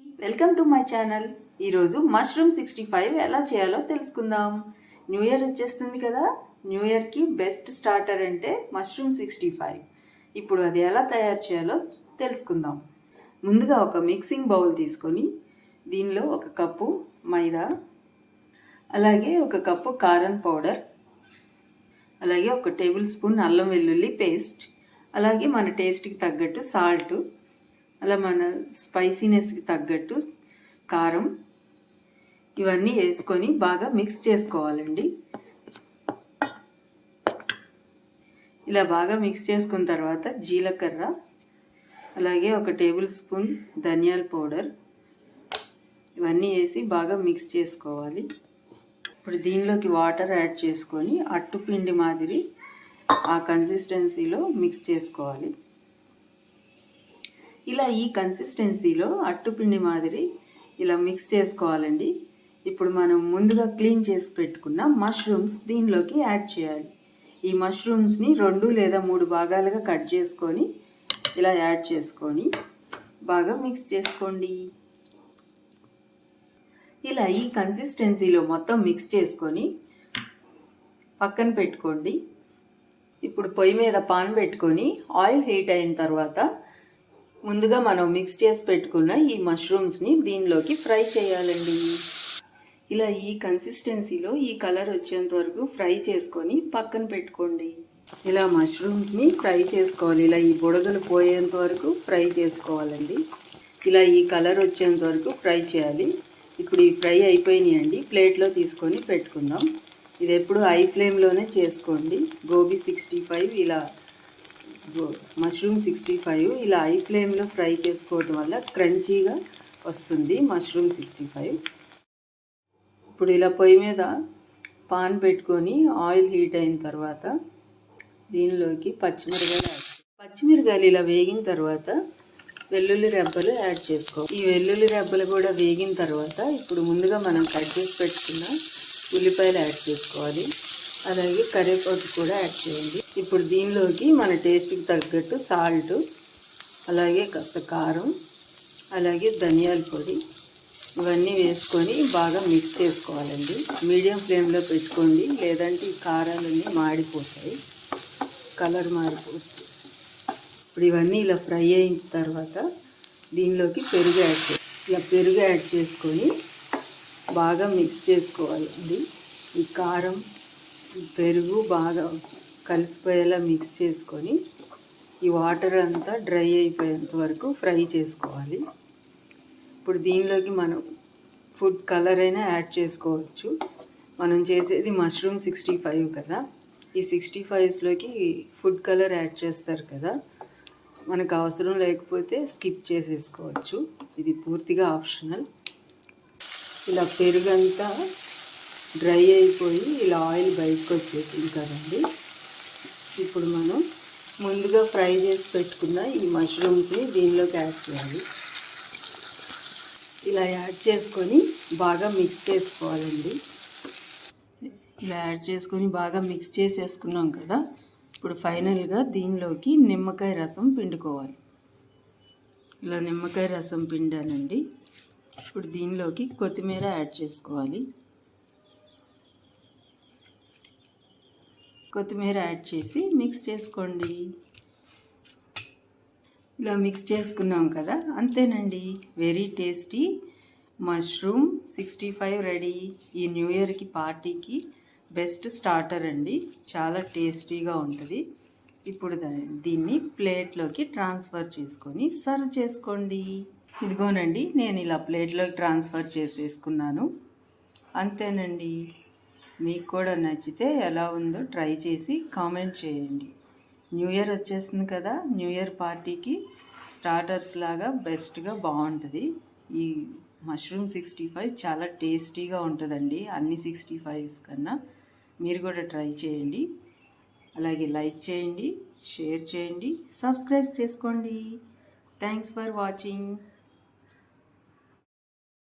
Welcome to my channel. ఈరోజు mushroom 65 ఎలా చేయాలో తెలుసుకుందాం. న్యూ ఇయర్ వచ్చేస్తుంది కదా, న్యూ ఇయర్కి బెస్ట్ స్టార్టర్ అంటే మష్రూమ్ 65. ఇప్పుడు అది ఎలా తయారు చేయాలో తెలుసుకుందాం. ముందుగా ఒక మిక్సింగ్ బౌల్ తీసుకొని దీనిలో ఒక కప్పు మైదా, అలాగే ఒక కప్పు కారం పౌడర్, అలాగే ఒక టేబుల్ స్పూన్ అల్లం వెల్లుల్లి పేస్ట్, అలాగే మన టేస్ట్కి తగ్గట్టు సాల్ట్, అలా మన స్పైసీనెస్కి తగ్గట్టు కారం, ఇవన్నీ వేసుకొని బాగా మిక్స్ చేసుకోవాలండి. ఇలా బాగా మిక్స్ చేసుకున్న తర్వాత జీలకర్ర, అలాగే ఒక టేబుల్ స్పూన్ ధనియాల పౌడర్, ఇవన్నీ వేసి బాగా మిక్స్ చేసుకోవాలి. ఇప్పుడు దీనిలోకి వాటర్ యాడ్ చేసుకొని అట్టుపిండి మాదిరి ఆ కన్సిస్టెన్సీలో మిక్స్ చేసుకోవాలి. ఇలా ఈ కన్సిస్టెన్సీలో అట్టుపిండి మాదిరి ఇలా మిక్స్ చేసుకోవాలండి. ఇప్పుడు మనం ముందుగా క్లీన్ చేసి పెట్టుకున్న మష్రూమ్స్ దీనిలోకి యాడ్ చేయాలి. ఈ మష్రూమ్స్ని 2 లేదా 3 భాగాలుగా కట్ చేసుకొని ఇలా యాడ్ చేసుకొని బాగా మిక్స్ చేసుకోండి. ఇలా ఈ కన్సిస్టెన్సీలో మొత్తం మిక్స్ చేసుకొని పక్కన పెట్టుకోండి. ఇప్పుడు పొయ్యి మీద పాన్ పెట్టుకొని ఆయిల్ హీట్ అయిన తర్వాత ముందుగా మనం మిక్స్ చేసి పెట్టుకున్న ఈ మష్రూమ్స్ని దీనిలోకి ఫ్రై చేయాలండి. ఇలా ఈ కన్సిస్టెన్సీలో ఈ కలర్ వచ్చేంత వరకు ఫ్రై చేసుకొని పక్కన పెట్టుకోండి. ఇలా మష్రూమ్స్ని ఫ్రై చేసుకోవాలి. ఇలా ఈ బుడగలు పోయేంత వరకు ఫ్రై చేసుకోవాలండి. ఇలా ఈ కలర్ వచ్చేంత వరకు ఫ్రై చేయాలి. ఇప్పుడు ఈ ఫ్రై అయిపోయినాయండి, ప్లేట్లో తీసుకొని పెట్టుకుందాం. ఇది ఎప్పుడు హై ఫ్లేమ్లోనే చేసుకోండి. గోబీ 65 ఇలా మష్రూమ్ 65 ఇలా హై ఫ్లేమ్లో ఫ్రై చేసుకోవడం వల్ల క్రంచీగా వస్తుంది మష్రూమ్ 65. ఇప్పుడు ఇలా పొయ్యి మీద పాన్ పెట్టుకొని ఆయిల్ హీట్ అయిన తర్వాత దీనిలోకి పచ్చిమిరకాయలు ఇలా వేగిన తర్వాత వెల్లుల్లి రెబ్బలు యాడ్ చేసుకోవాలి. ఈ వెల్లుల్లి రెబ్బలు కూడా వేగిన తర్వాత ఇప్పుడు ముందుగా మనం కట్ చేసి పెట్టుకున్న ఉల్లిపాయలు యాడ్ చేసుకోవాలి. అలాగే కరివేపాకు కూడా యాడ్ చేయండి. ఇప్పుడు దీనిలోకి మన టేస్ట్కి తగ్గట్టు సాల్ట్, అలాగే కాస్త కారం, అలాగే ధనియాల పొడి, ఇవన్నీ వేసుకొని బాగా మిక్స్ చేసుకోవాలండి. మీడియం ఫ్లేమ్లో పెట్టుకోండి, లేదంటే ఈ కారాలన్నీ మాడిపోతాయి, కలర్ మాడిపోతుంది. ఇప్పుడు ఇవన్నీ ఇలా ఫ్రై అయిన తర్వాత దీనిలోకి పెరుగు యాడ్ చేసుకొని బాగా మిక్స్ చేసుకోవాలండి. ఈ కారం పెరుగు బాగా కలిసిపోయేలా మిక్స్ చేసుకొని ఈ వాటర్ అంతా డ్రై అయిపోయేంత వరకు ఫ్రై చేసుకోవాలి. ఇప్పుడు దీనిలోకి మనం ఫుడ్ కలర్ అయినా యాడ్ చేసుకోవచ్చు. మనం చేసేది మష్రూమ్ 65 కదా, ఈ 65స్లోకి ఫుడ్ కలర్ యాడ్ చేస్తారు కదా, మనకు అవసరం లేకపోతే స్కిప్ చేసేసుకోవచ్చు. ఇది పూర్తిగా ఆప్షనల్. ఇలా పెరుగంతా డ్రై అయిపోయి ఇలా ఆయిల్ బయటకు వచ్చేసింది కదండి. ఇప్పుడు మనం ముందుగా ఫ్రై చేసి పెట్టుకున్న ఈ మష్రూమ్స్ని దీనిలోకి యాడ్ చేయాలి. ఇలా యాడ్ చేసుకొని బాగా మిక్స్ చేసుకోవాలండి. ఇలా యాడ్ చేసుకొని బాగా మిక్స్ చేసేసుకున్నాం కదా, ఇప్పుడు ఫైనల్గా దీనిలోకి నిమ్మకాయ రసం పిండుకోవాలి. ఇలా నిమ్మకాయ రసం పిండానండి. ఇప్పుడు దీనిలోకి కొత్తిమీర యాడ్ చేసుకోవాలి. కొత్తిమీర యాడ్ చేసి మిక్స్ చేసుకోండి. ఇలా మిక్స్ చేసుకున్నాం కదా, అంతేనండి. Very tasty mushroom 65 ready. ఈ న్యూ ఇయర్కి పార్టీకి బెస్ట్ స్టార్టర్ అండి, చాలా టేస్టీగా ఉంటుంది. ఇప్పుడు దీన్ని ప్లేట్లోకి ట్రాన్స్ఫర్ చేసుకొని సర్వ్ చేసుకోండి. ఇదిగోనండి, నేను ఇలా ప్లేట్లోకి ట్రాన్స్ఫర్ చేసేసుకున్నాను. అంతేనండి. మీకు కూడా నచ్చితే ఎలా ఉందో ట్రై చేసి కామెంట్ చేయండి. న్యూ ఇయర్ వచ్చేస్తుంది కదా, న్యూ ఇయర్ పార్టీకి స్టార్టర్స్ లాగా బెస్ట్గా బాగుంటుంది. ఈ మష్రూమ్ 65 చాలా టేస్టీగా ఉంటుందండి అన్ని 65s కన్నా. మీరు కూడా ట్రై చేయండి. అలాగే లైక్ చేయండి, షేర్ చేయండి, సబ్స్క్రైబ్ చేసుకోండి. Thanks for watching.